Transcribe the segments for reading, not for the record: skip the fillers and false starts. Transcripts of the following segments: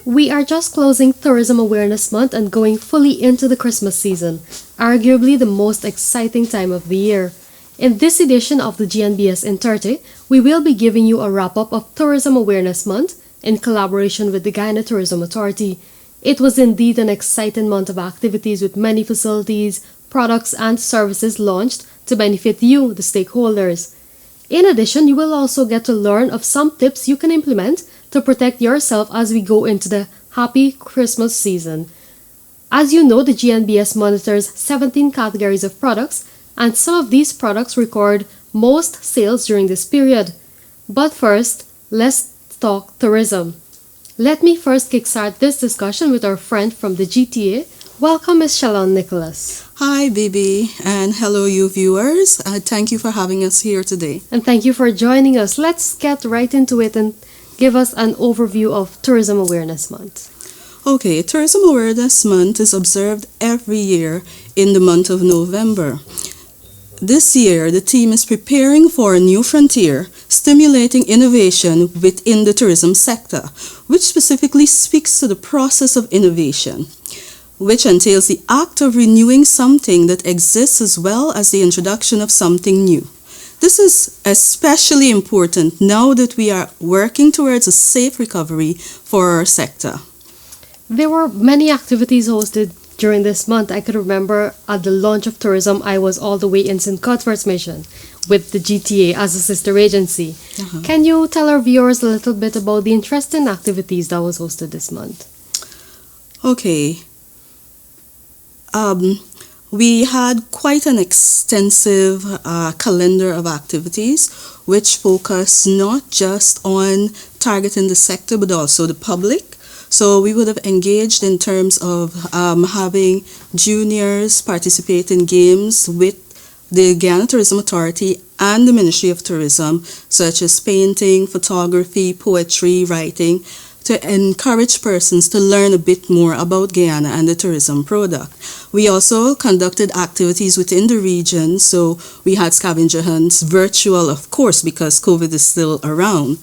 We are just closing Tourism Awareness Month and going fully into the Christmas season, arguably the most exciting time of the year. In this edition of the GNBS In 30, we will be giving you a wrap-up of Tourism Awareness Month in collaboration with the Guyana Tourism Authority. It was indeed an exciting month of activities with many facilities, products, and services launched to benefit you, the stakeholders. In addition, you will also get to learn of some tips you can implement to protect yourself as we go into the happy Christmas season. As you know, the GNBS monitors 17 categories of products, and some of these products record most sales during this period. But first, let's talk tourism. Let me first kickstart this discussion with our friend from the GTA. Welcome, Ms. Shalon Nicholas. Hi, Bibi, and hello, you viewers. Thank you for having us here today. And thank you for joining us. Let's get right into it and give us an overview of Tourism Awareness Month. Okay, Tourism Awareness Month is observed every year in the month of November. This year, the team is preparing for a new frontier, stimulating innovation within the tourism sector, which specifically speaks to the process of innovation, which entails the act of renewing something that exists as well as the introduction of something new. This is especially important now that we are working towards a safe recovery for our sector. There were many activities hosted during this month. I could remember at the launch of tourism, I was all the way in St. Cuthbert's Mission with the GTA as a sister agency. Can you tell our viewers a little bit about the interesting activities that was hosted this month? Okay. We had quite an extensive calendar of activities which focus not just on targeting the sector but also the public. So we would have engaged in terms of having juniors participate in games with the Guyana Tourism Authority and the Ministry of Tourism, such as painting, photography, poetry, writing, to encourage persons to learn a bit more about Guyana and the tourism product. We also conducted activities within the region, so we had scavenger hunts, virtual of course because COVID is still around,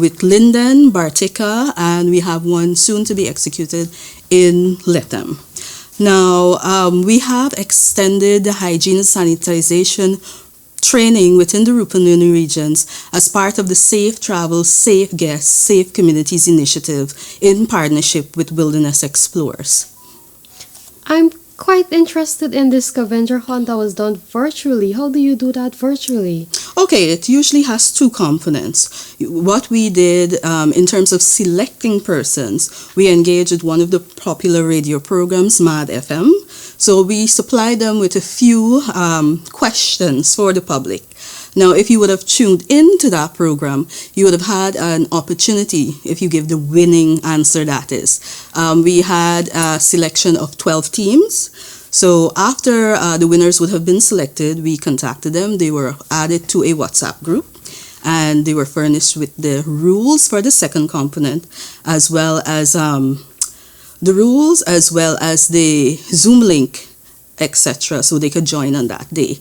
with Linden, Bartica, and we have one soon to be executed in Letham. Now, we have extended the hygiene and sanitization training within the Rupununi regions as part of the Safe Travel, Safe Guests, Safe Communities initiative in partnership with Wilderness Explorers. I'm quite interested in this scavenger hunt that was done virtually. How do you do that virtually? Okay, it usually has two components. What we did in terms of selecting persons, we engaged with one of the popular radio programs, Mad FM. So we supplied them with a few questions for the public. Now, if you would have tuned into that program, you would have had an opportunity if you give the winning answer, that is. We had a selection of 12 teams. So after the winners would have been selected, we contacted them. They were added to a WhatsApp group and they were furnished with the rules for the second component, as well as the rules, as well as the Zoom link, etc. So they could join on that day.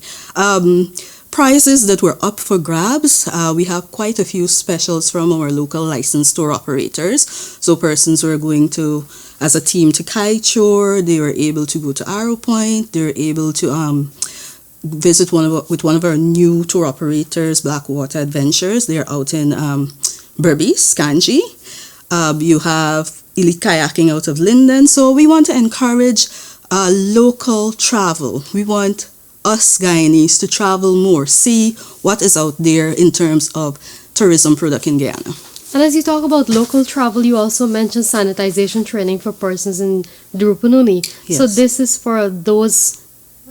Prizes that were up for grabs, we have quite a few specials from our local licensed tour operators. So persons were going to, as a team, to Kiteshore, they were able to go to Arrow Point, they were able to visit with one of our new tour operators, Blackwater Adventures. They're out in Berbice, Kanji. You have elite kayaking out of Linden. So we want to encourage local travel. We want us Guyanese to travel more, see what is out there in terms of tourism product in Guyana. And as you talk about local travel, you also mentioned sanitization training for persons in the Rupununi. Yes. So this is for those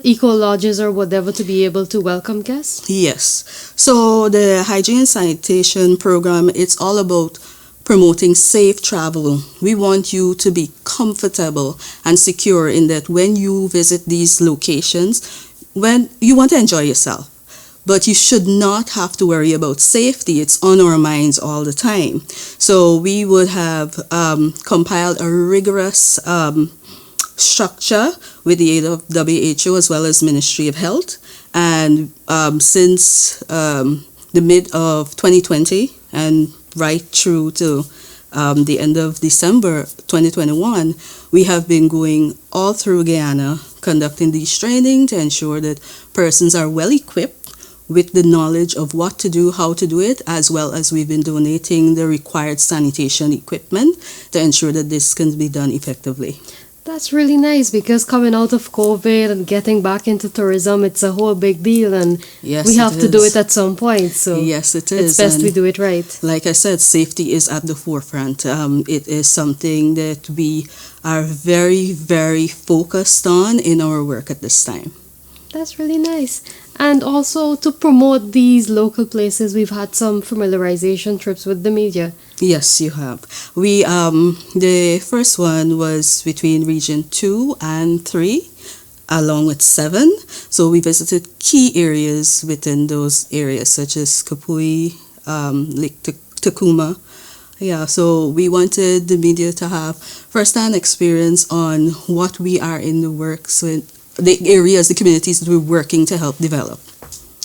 eco lodges or whatever to be able to welcome guests? Yes. So the hygiene and sanitation program, it's all about promoting safe travel. We want you to be comfortable and secure in that when you visit these locations, when you want to enjoy yourself, but you should not have to worry about safety. It's on our minds all the time. So we would have compiled a rigorous structure with the aid of WHO as well as Ministry of Health. And since the mid of 2020 and right through to the end of December 2021, we have been going all through Guyana conducting these training to ensure that persons are well equipped with the knowledge of what to do, how to do it, as well as we've been donating the required sanitation equipment to ensure that this can be done effectively. That's really nice because coming out of COVID and getting back into tourism, it's a whole big deal and Yes, we have it to do is. it at some point. So Yes, it is. it's best And we do it right. like I said, safety is at the forefront. It is something that we are very, very focused on in our work at this time. That's really nice. And also to promote these local places, we've had some familiarization trips with the media. Yes, you have. We the first one was between Region 2 and 3, along with 7. So we visited key areas within those areas, such as Kapui, Lake Takuma. Yeah, so we wanted the media to have first-hand experience on what we are in the works with, the areas, the communities that we're working to help develop.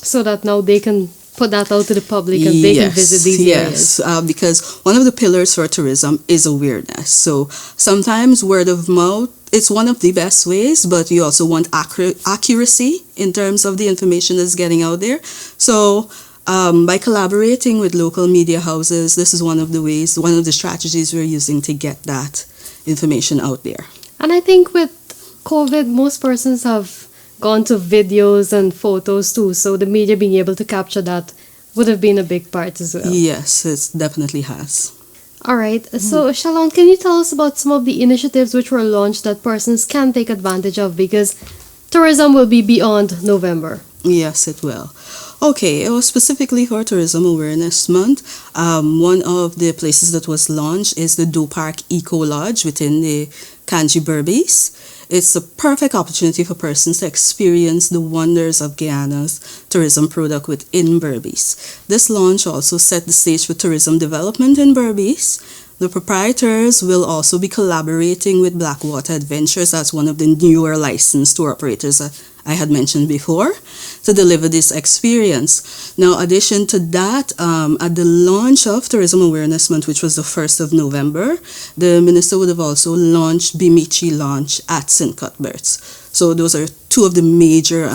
So that now they can put that out to the public and they can visit these areas. Yes, because one of the pillars for tourism is awareness. So sometimes word of mouth, it's one of the best ways, but you also want accuracy in terms of the information that's getting out there. So by collaborating with local media houses, this is one of the ways, one of the strategies we're using to get that information out there. And I think with COVID, most persons have gone to videos and photos too, so the media being able to capture that would have been a big part as well. Yes, it definitely has. All right, so Shalon, can you tell us about some of the initiatives which were launched that persons can take advantage of because tourism will be beyond November? Yes, it will. Okay, it was specifically for Tourism Awareness Month. One of the places that was launched is the Do Park Eco Lodge within the Kanji Berbice. It's a perfect opportunity for persons to experience the wonders of Guyana's tourism product within Berbice. This launch also set the stage for tourism development in Berbice. The proprietors will also be collaborating with Blackwater Adventures as one of the newer licensed tour operators I had mentioned before to deliver this experience. Now, addition to that, at the launch of Tourism Awareness Month, which was the 1st of November, the minister would have also launched Bimichi Launch at St. Cuthbert's. So those are two of the major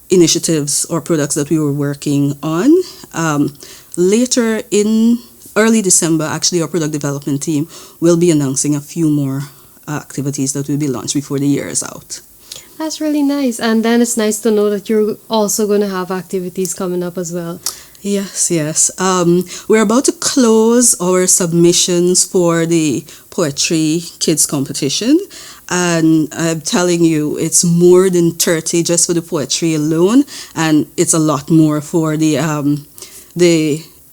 initiatives or products that we were working on. Later in early December, actually, our product development team will be announcing a few more activities that will be launched before the year is out. That's really nice. And then it's nice to know that you're also going to have activities coming up as well. Yes, yes. We're about to close our submissions for the Poetry Kids competition. And I'm telling you, it's more than 30 just for the poetry alone. And it's a lot more for the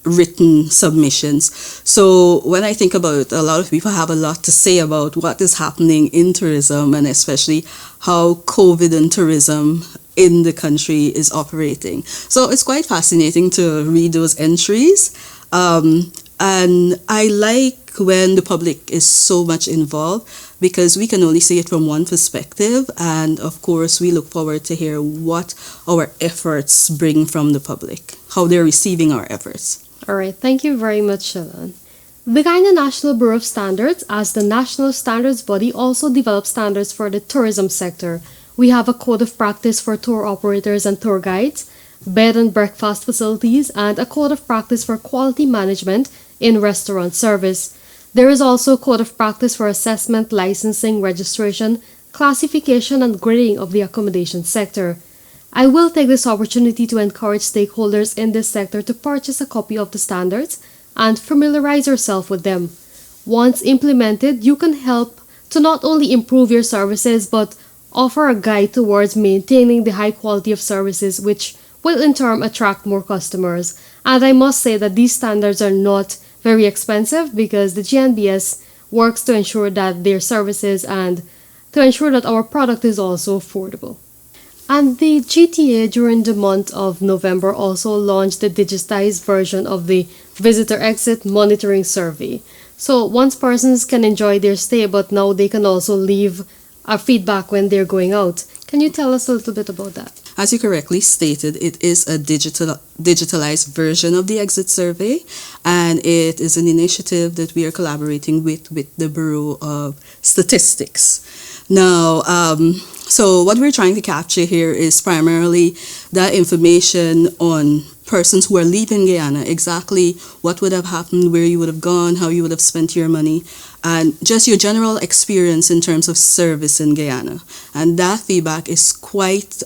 written submissions. So when I think about it, a lot of people have a lot to say about what is happening in tourism and especially how COVID and tourism in the country is operating. So it's quite fascinating to read those entries. And I like when the public is so much involved because we can only see it from one perspective. And of course, we look forward to hear what our efforts bring from the public, how they're receiving our efforts. All right, thank you very much, Shalon. The Guyana National Bureau of Standards, as the national standards body, also develops standards for the tourism sector. We have a code of practice for tour operators and tour guides, bed and breakfast facilities, and a code of practice for quality management in restaurant service. There is also a code of practice for assessment, licensing, registration, classification, and grading of the accommodation sector. I will take this opportunity to encourage stakeholders in this sector to purchase a copy of the standards and familiarize yourself with them. Once implemented, you can help to not only improve your services but offer a guide towards maintaining the high quality of services, which will in turn attract more customers. And I must say that these standards are not very expensive because the GNBS works to ensure that their services and to ensure that our product is also affordable. And the GTA during the month of November also launched the digitized version of the Visitor Exit Monitoring Survey. So once persons can enjoy their stay, but now they can also leave a feedback when they're going out. Can you tell us a little bit about that? As you correctly stated, it is a digitalized version of the exit survey, and it is an initiative that we are collaborating with the Bureau of Statistics. Now, so what we're trying to capture here is primarily that information on persons who are leaving Guyana, exactly what would have happened, where you would have gone, how you would have spent your money, and just your general experience in terms of service in Guyana. And that feedback is quite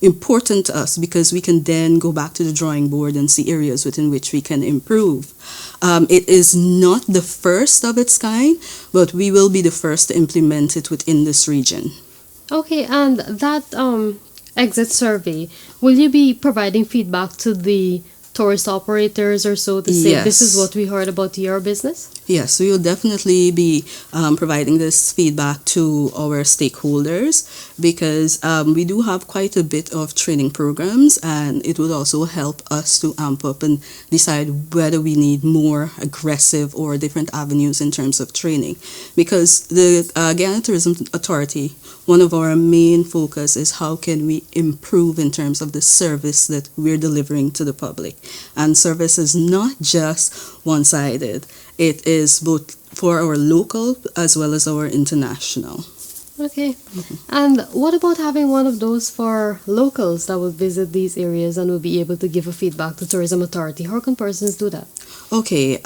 important to us because we can then go back to the drawing board and see areas within which we can improve. It is not the first of its kind, but we will be the first to implement it within this region. Okay, and that exit survey, will you be providing feedback to the tourist operators or so to say this is what we heard about your business? Yes, we will definitely be providing this feedback to our stakeholders because we do have quite a bit of training programs, and it would also help us to amp up and decide whether we need more aggressive or different avenues in terms of training. Because the Guyana Tourism Authority, one of our main focus is how can we improve in terms of the service that we're delivering to the public. And service is not just one-sided. It is both for our local as well as our international. Okay. And what about having one of those for locals that will visit these areas and will be able to give a feedback to Tourism Authority? How can persons do that? Okay,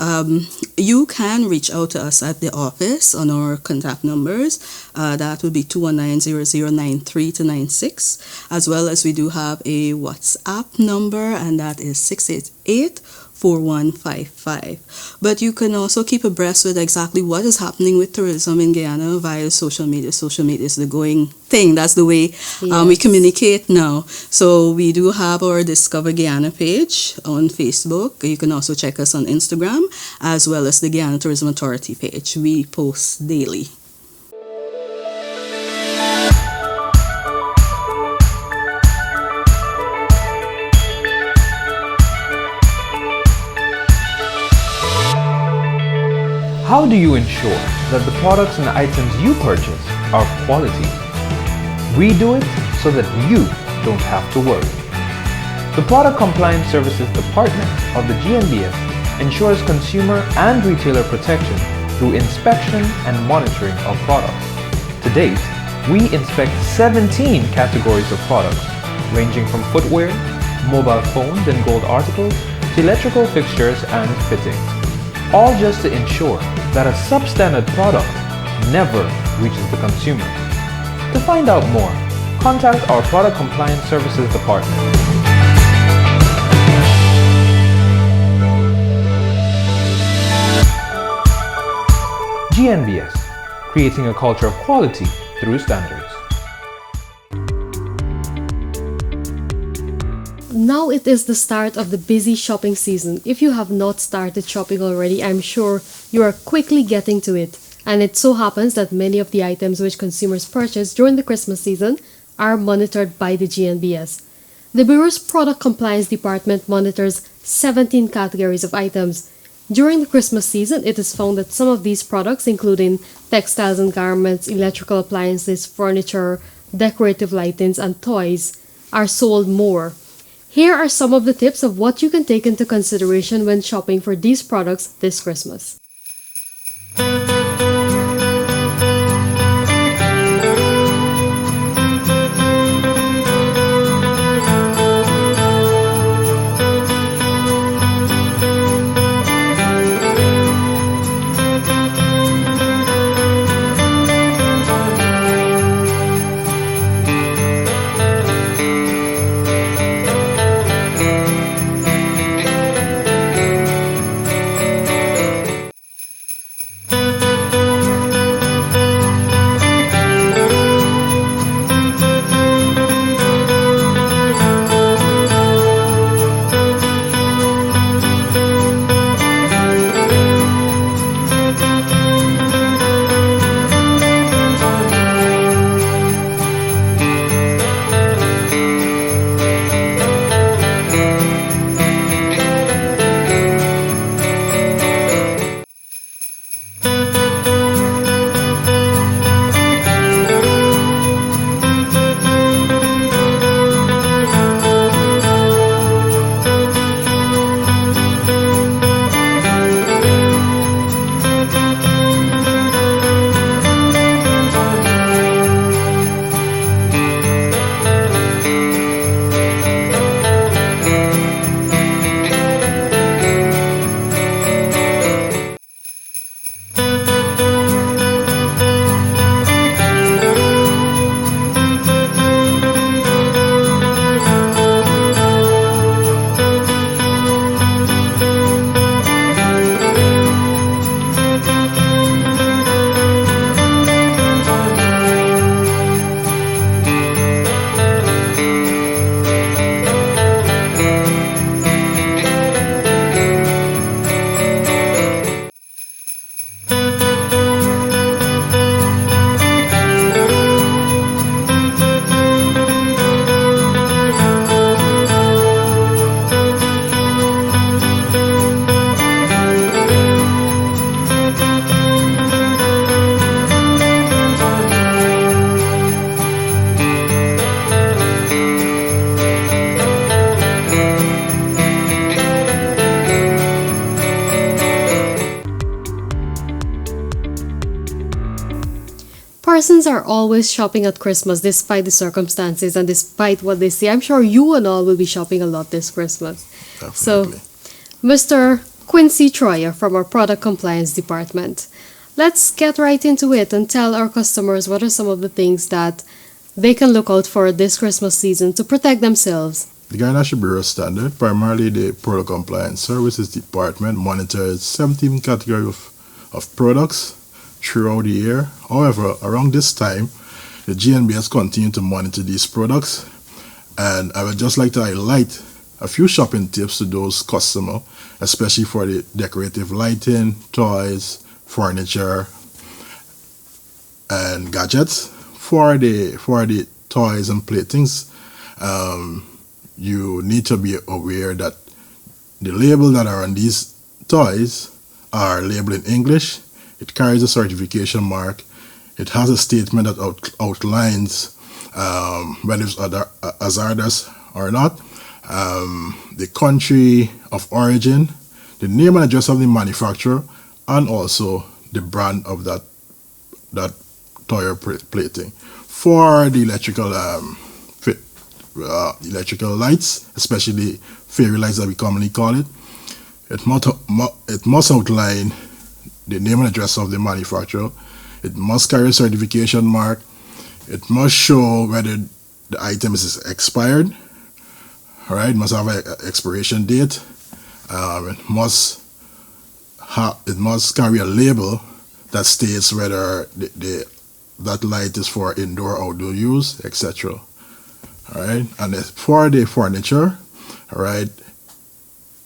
you can reach out to us at the office on our contact numbers. That would be 219-0093-96, as well as we do have a WhatsApp number, and that is 688-4155. But you can also keep abreast with exactly what is happening with tourism in Guyana via social media. Social media is the going thing. That's the way we communicate now. So we do have our Discover Guyana page on Facebook. You can also check us on Instagram, as well as the Guyana Tourism Authority page. We post daily. How do you ensure that the products and items you purchase are of quality? We do it so that you don't have to worry. The Product Compliance Services Department of the GNBS ensures consumer and retailer protection through inspection and monitoring of products. To date, we inspect 17 categories of products, ranging from footwear, mobile phones and gold articles, to electrical fixtures and fittings, all just to ensure that a substandard product never reaches the consumer. To find out more, contact our Product Compliance Services Department. GNBS, creating a culture of quality through standards. Now it is the start of the busy shopping season. If you have not started shopping already, I'm sure you are quickly getting to it. And it so happens that many of the items which consumers purchase during the Christmas season are monitored by the GNBS. The Bureau's Product Compliance Department monitors 17 categories of items. During the Christmas season, it is found that some of these products, including textiles and garments, electrical appliances, furniture, decorative lightings, and toys, are sold more. Here are some of the tips of what you can take into consideration when shopping for these products this Christmas. persons are always shopping at Christmas despite the circumstances and despite what they see. I'm sure you and all will be shopping a lot this Christmas. Definitely. So, Mr. Quincy Troyer from our Product Compliance Department, let's get right into it and tell our customers what are some of the things that they can look out for this Christmas season to protect themselves. The Guyana Bureau Standard, primarily the Product Compliance Services Department, monitors 17 categories of products throughout the year. However, around this time, the GNBS continue to monitor these products, and I would just like to highlight a few shopping tips to those customers, especially for the decorative lighting, toys, furniture, and gadgets. For the toys and playthings, you need to be aware that the label that are on these toys are labeled in English. It carries a certification mark. It has a statement that outlines whether it's hazardous or not, the country of origin, the name and address of the manufacturer, and also the brand of that toy or plating. For the electrical lights, especially fairy lights that we commonly call it, it must outline the name and address of the manufacturer. It must carry a certification mark. It must show whether the item is expired. All right, it must have an expiration date. It must carry a label that states whether that light is for indoor or outdoor use, etc. All right, and for the furniture, all right,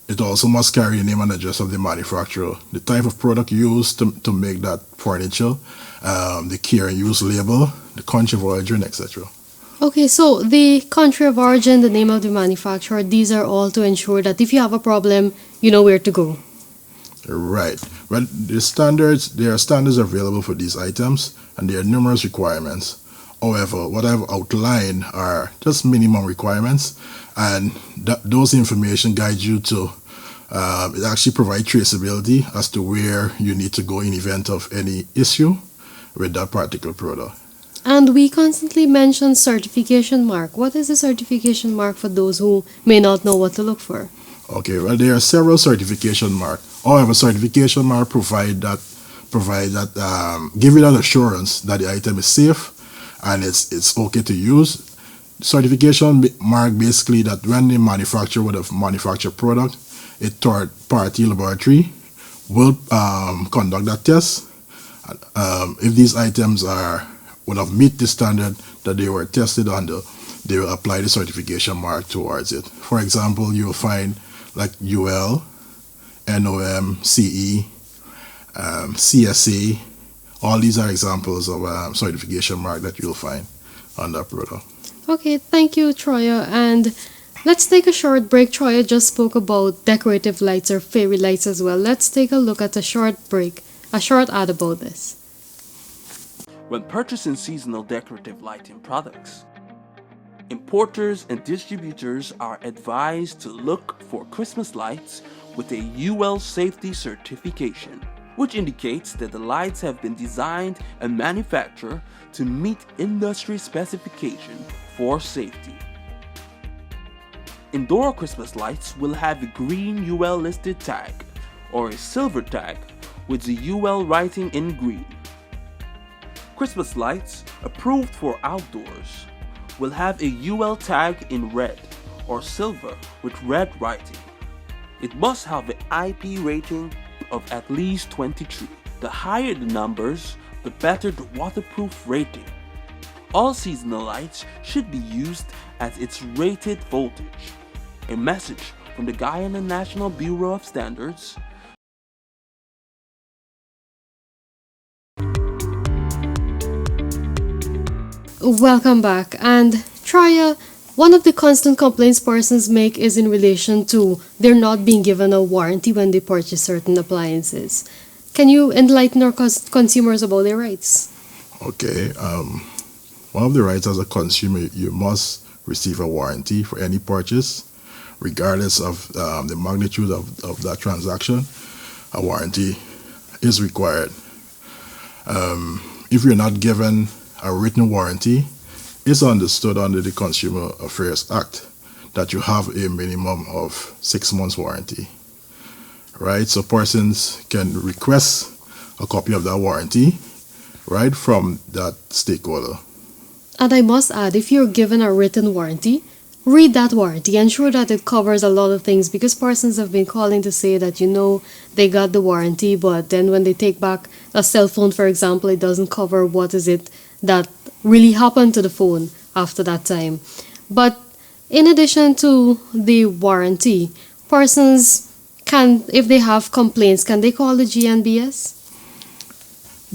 it also must carry the name and address of the manufacturer, the type of product used to make that furniture, the care and use label, the country of origin, etc. Okay, so the country of origin, the name of the manufacturer, these are all to ensure that if you have a problem, you know where to go. Right. Well, there are standards available for these items, and there are numerous requirements. However, what I've outlined are just minimum requirements, and those information guide you to it actually provide traceability as to where you need to go in event of any issue with that particular product. And we constantly mention certification mark. What is a certification mark for those who may not know what to look for? Okay, well, there are several certification marks. However, certification mark provide that give you that assurance that the item is safe and it's okay to use. Certification mark basically that when the manufacturer would have manufactured product, a third party laboratory will conduct that test. If these items would have meet the standard that they were tested under, they will apply the certification mark towards it. For example, you will find like UL, NOM, CE, CSA. All these are examples of certification mark that you'll find on that product. Okay, thank you, Troya. And let's take a short break. Troya just spoke about decorative lights or fairy lights as well. Let's take a look at a short ad about this. When purchasing seasonal decorative lighting products, importers and distributors are advised to look for Christmas lights with a UL safety certification, which indicates that the lights have been designed and manufactured to meet industry specification for safety. Indoor Christmas lights will have a green UL listed tag or a silver tag with the UL writing in green. Christmas lights approved for outdoors will have a UL tag in red or silver with red writing. It must have an IP rating of at least 23. The higher the numbers, the better the waterproof rating. All seasonal lights should be used at its rated voltage. A message from the Guyana National Bureau of Standards. Welcome back. And Troya, one of the constant complaints persons make is in relation to they're not being given a warranty when they purchase certain appliances. Can you enlighten our consumers about their rights? Okay. One of the rights as a consumer, you must receive a warranty for any purchase, regardless of the magnitude of that transaction. A warranty is required. If you're not given a written warranty, it's understood under the Consumer Affairs Act that you have a minimum of 6 months warranty, right? So persons can request a copy of that warranty, right, from that stakeholder. And I must add, if you're given a written warranty, read that warranty. Ensure that it covers a lot of things, because persons have been calling to say that, they got the warranty, but then when they take back a cell phone, for example, it doesn't cover what is it that really happened to the phone after that time. But in addition to the warranty, persons can, if they have complaints, can they call the GNBS?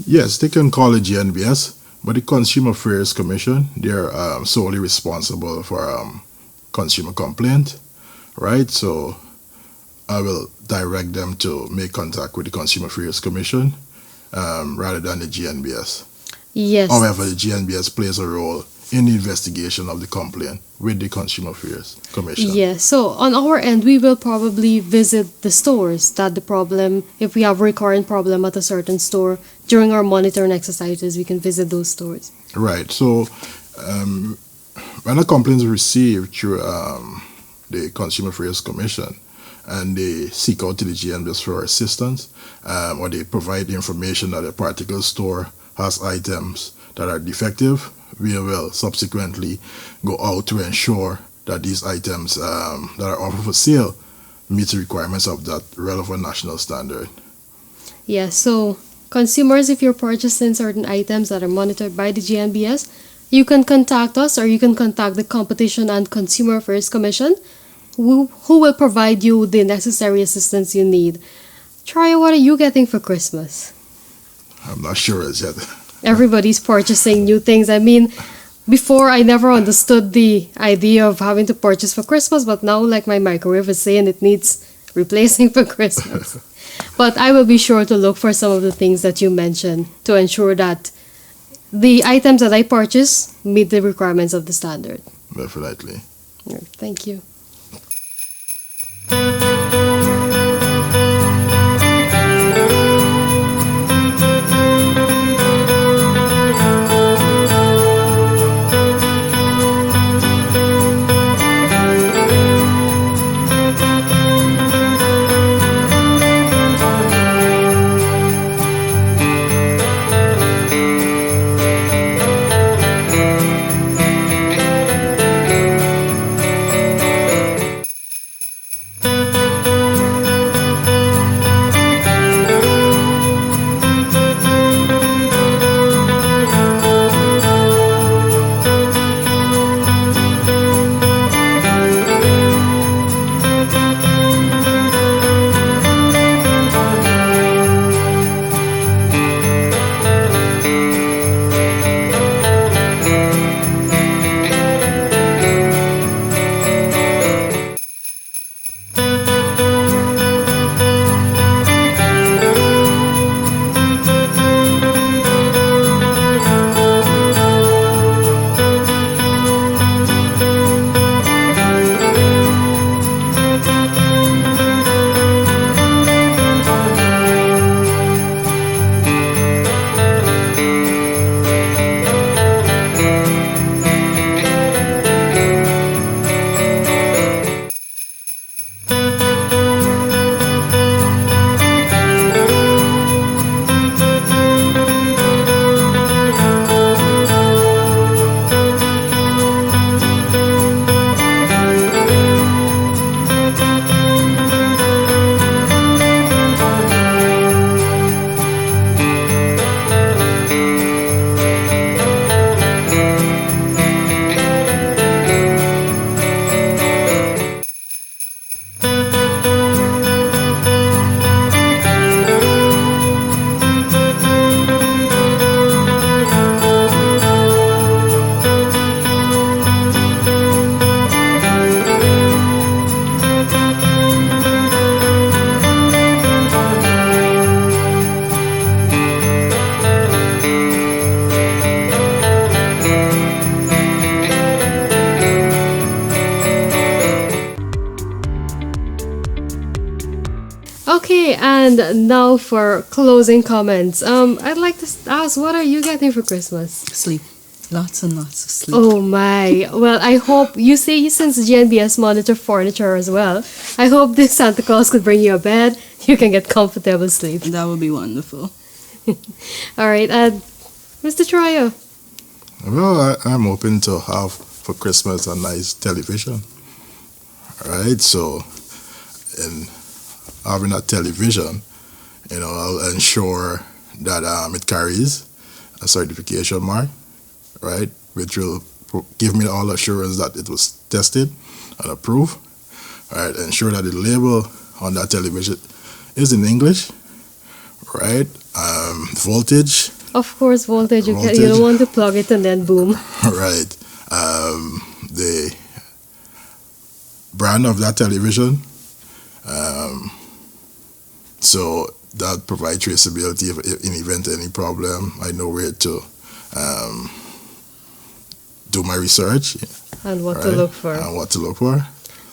Yes, they can call the GNBS, but the Consumer Affairs Commission, they're solely responsible for consumer complaint, right? So I will direct them to make contact with the Consumer Affairs Commission rather than the GNBS. Yes. However, the GNBS plays a role in the investigation of the complaint with the Consumer Affairs Commission. Yes. So on our end, we will probably visit the stores that the problem, if we have a recurrent problem at a certain store, during our monitoring exercises, we can visit those stores. Right. So when a complaint is received through the Consumer Affairs Commission and they seek out to the GNBS for assistance, or they provide information that a particular store has items that are defective, we will subsequently go out to ensure that these items that are offered for sale meet the requirements of that relevant national standard. Yes. So consumers, if you're purchasing certain items that are monitored by the GNBS, you can contact us, or you can contact the Competition and Consumer Affairs Commission, who will provide you the necessary assistance you need. Troy, what are you getting for Christmas? I'm not sure as yet. Everybody's purchasing new things. I mean, before I never understood the idea of having to purchase for Christmas, but now, like my microwave is saying, it needs replacing for Christmas. But I will be sure to look for some of the things that you mentioned to ensure that the items that I purchase meet the requirements of the standard. Definitely. Thank you. Okay, and now for closing comments. I'd like to ask, what are you getting for Christmas? Sleep. Lots and lots of sleep. Oh my. Well, I hope you say since GNBS monitor furniture as well, I hope this Santa Claus could bring you a bed. You can get comfortable sleep. That would be wonderful. All right, and Mr. Troyer. Well, I'm hoping to have for Christmas a nice television. All right, so in having a television, I'll ensure that it carries a certification mark, right, which will give me all assurance that it was tested and approved. All right, ensure that the label on that television is in English, right? Voltage. Of course, voltage. You don't want to plug it and then boom. Right. The brand of that television. So that provides traceability if in event any problem. I know where to do my research. And what to look for. And what to look for.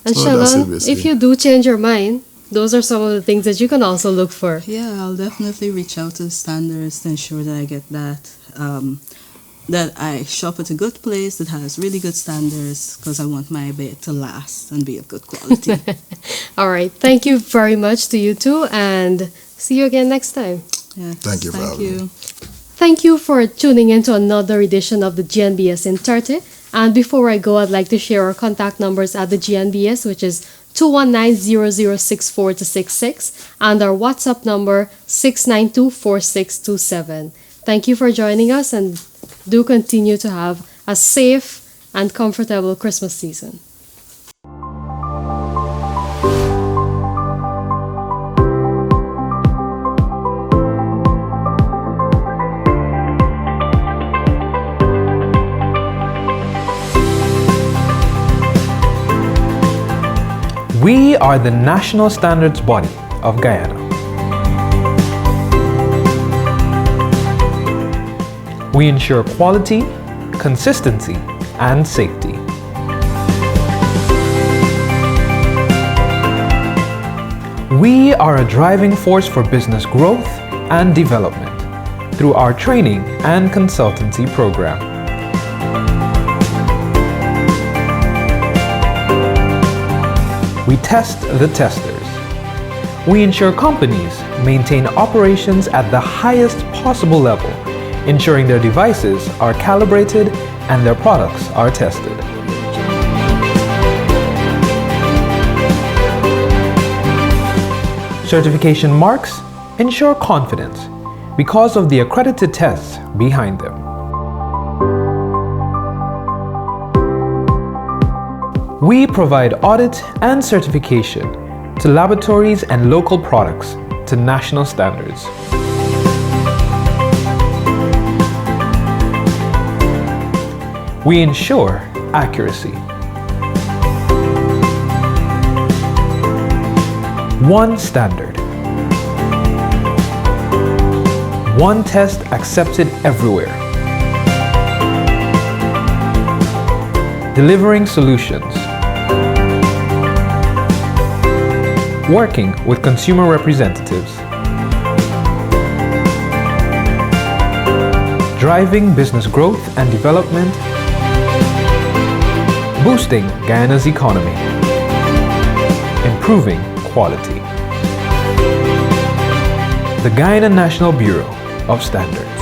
And so Shella, if you do change your mind, those are some of the things that you can also look for. Yeah, I'll definitely reach out to the standards to ensure that I get that. That I shop at a good place that has really good standards because I want my bed to last and be of good quality. All right. Thank you very much to you two, and see you again next time. Yes, Thank you for having me. Thank you for tuning in to another edition of the GNBS in 30. And before I go, I'd like to share our contact numbers at the GNBS, which is 219-0064-66 and our WhatsApp number 692-4627. Thank you for joining us, and do continue to have a safe and comfortable Christmas season. We are the national standards body of Guyana. We ensure quality, consistency, and safety. We are a driving force for business growth and development through our training and consultancy program. We test the testers. We ensure companies maintain operations at the highest possible level, ensuring their devices are calibrated and their products are tested. Certification marks ensure confidence because of the accredited tests behind them. We provide audit and certification to laboratories and local products to national standards. We ensure accuracy. One standard. One test accepted everywhere. Delivering solutions. Working with consumer representatives. Driving business growth and development. Boosting Guyana's economy. Improving quality. The Guyana National Bureau of Standards.